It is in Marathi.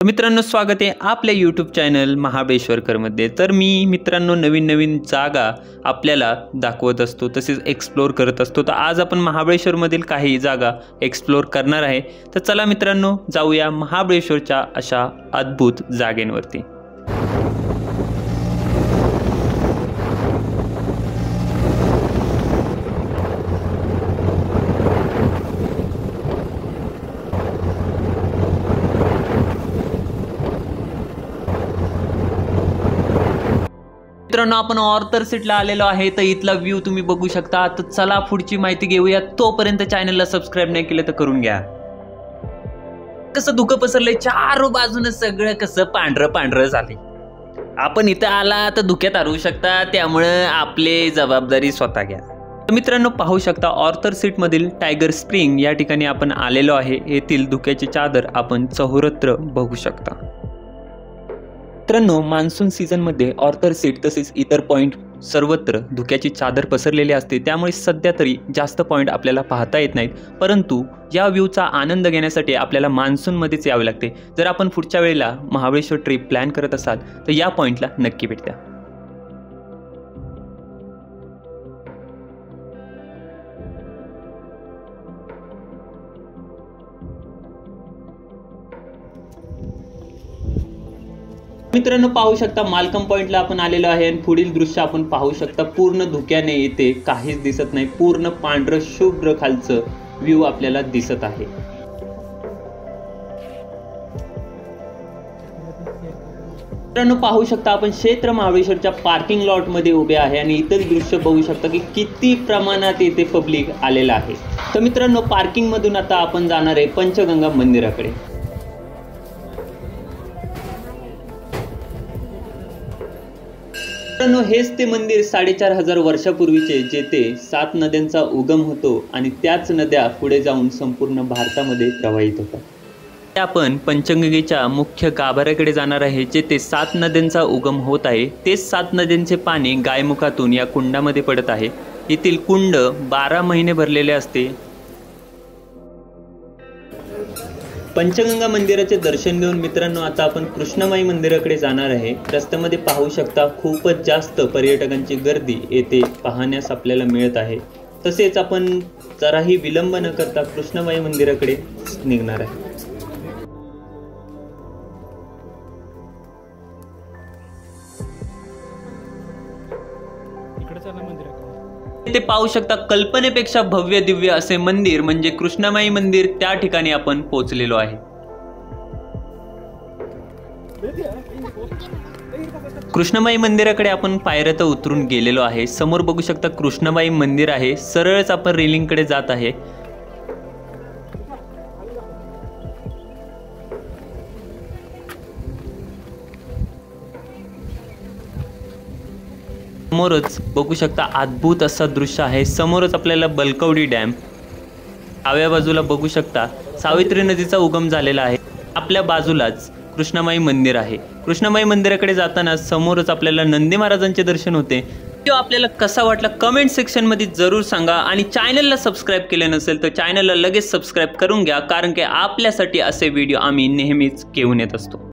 मित्रांनो, स्वागत आहे आपल्या यूट्यूब चॅनल महाबळेश्वरकरमध्ये। तर मी मित्रांनो नवीन जागा आपल्याला दाखवत असतो, तसेच एक्सप्लोर करत असतो। तर आज आपण महाबळेश्वरमधील काही जागा एक्सप्लोर करणार आहे। तर चला मित्रांनो, जाऊया महाबळेश्वरच्या अशा अद्भुत जागेंवरती। मित्रांनो, आपण ऑर्थर सीटला आलेलो आहे। तर इथला व्ह्यू तुम्ही बघू शकता। तर चला पुढची माहिती घेऊया। तोपर्यंत चॅनलला सबस्क्राइब नाही केलं तर करून घ्या। कसं धुकं पसरलंय, चार बाजूने सगळं कसं पांढरं झाले। आपण इथं आला तर धुक्यात हरवू शकता, त्यामुळे आपली जबाबदारी स्वतः घ्या। मित्रांनो, पाहू शकता ऑर्थर सीट मधील टायगर स्प्रिंग या ठिकाणी आपण आलेलो आहे। येथील धुक्याची चादर आपण चौरत्र बघू शकता। मित्रांनो, मान्सून सीझनमध्ये ऑर्थर सीट तसेच इतर पॉइंट सर्वत्र धुक्याची चादर पसरलेली असते, त्यामुळे सध्या तरी जास्त पॉइंट आपल्याला पाहता येत नाहीत। परंतु या व्ह्यूचा आनंद घेण्यासाठी आपल्याला मान्सूनमध्येच यावे लागते। जर आपण पुढच्या वेळेला महाबळेश्वर ट्रिप प्लॅन करत असाल तर या पॉइंटला नक्की भेट द्या। मित्रांनो, पाहू शकता मालकम पॉइंटला आपण आलेलो आहे आणि पुढील दृश्य आपण पाहू शकता। पूर्ण धुक्याने येते काहीच दिसत नाही, पूर्ण पांढरं शुभ्र खालचं व्ह्यू आपल्याला दिसत आहे। मित्रांनो, पाहू शकता आपण क्षेत्र महाबळेश्वरच्या पार्किंग लॉट मध्ये उभे आहे आणि इतर दृश्य बघू शकता की किती प्रमाणात येथे पब्लिक आलेला आहे। तर मित्रांनो, पार्किंग मधून आता आपण जाणार आहे पंचगंगा मंदिराकडे। मित्रांनो, हेच ते मंदिर 4500 वर्षापूर्वीचे, जेथे 7 नद्यांचा उगम होतो आणि त्याच नद्या पुढे जाऊन संपूर्ण भारतामध्ये प्रवाहित होतात। आपण पंचगंगेच्या मुख्य गाभाऱ्याकडे जाणार आहे, जेथे 7 नद्यांचा उगम होत आहे। तेच 7 नद्यांचे पाणी गायमुखातून या कुंडामध्ये पडत आहे। येथील कुंड 12 महिने भरलेले असते। पंचगंगा मंदिराचे दर्शन घेऊन मित्रांनो आता आपण कृष्णमाई मंदिराकडे जाणार आहे। रस्त्यामध्ये पाहू शकता खूपच जास्त पर्यटकांची गर्दी येथे पाहण्यास आपल्याला मिळत आहे। तसेच आपण जराही विलंब न करता कृष्णमाई मंदिराकडे निघणार आहे। ते पाहू शकता कल्पनेपेक्षा भव्य दिव्य असे मंदिर म्हणजे कृष्णमाई मंदिर, त्या ठिकाणी आपण पोहोचलेलो आहे। कृष्णमाई मंदिराकडे आपण पायऱ्यात उतरून गेलेलो आहे। समोर बघू शकता कृष्णमाई मंदिर आहे। सरळच आपण रेलिंगकडे जात आहे। समोरच बघू शकता अद्भुत असा दृश्य आहे। समोरच आपल्याला बलकवडी डॅम, डाव्या बाजूला बघू शकता सावित्री नदीचा उगम झालेला आहे। आपल्या बाजूलाच कृष्णमाई मंदिर आहे। कृष्णमाई मंदिराकडे जाताना समोरच आपल्याला नंदी महाराजांचे दर्शन होते। व्हिडिओ आपल्याला कसा वाटला कमेंट सेक्शन मध्ये जरूर सांगा आणि चॅनलला सबस्क्राइब केले नसेल तर चॅनलला लगेच सबस्क्राइब करून घ्या, कारण की आपल्यासाठी असे व्हिडिओ आम्ही नेहमीच घेऊन येत असतो।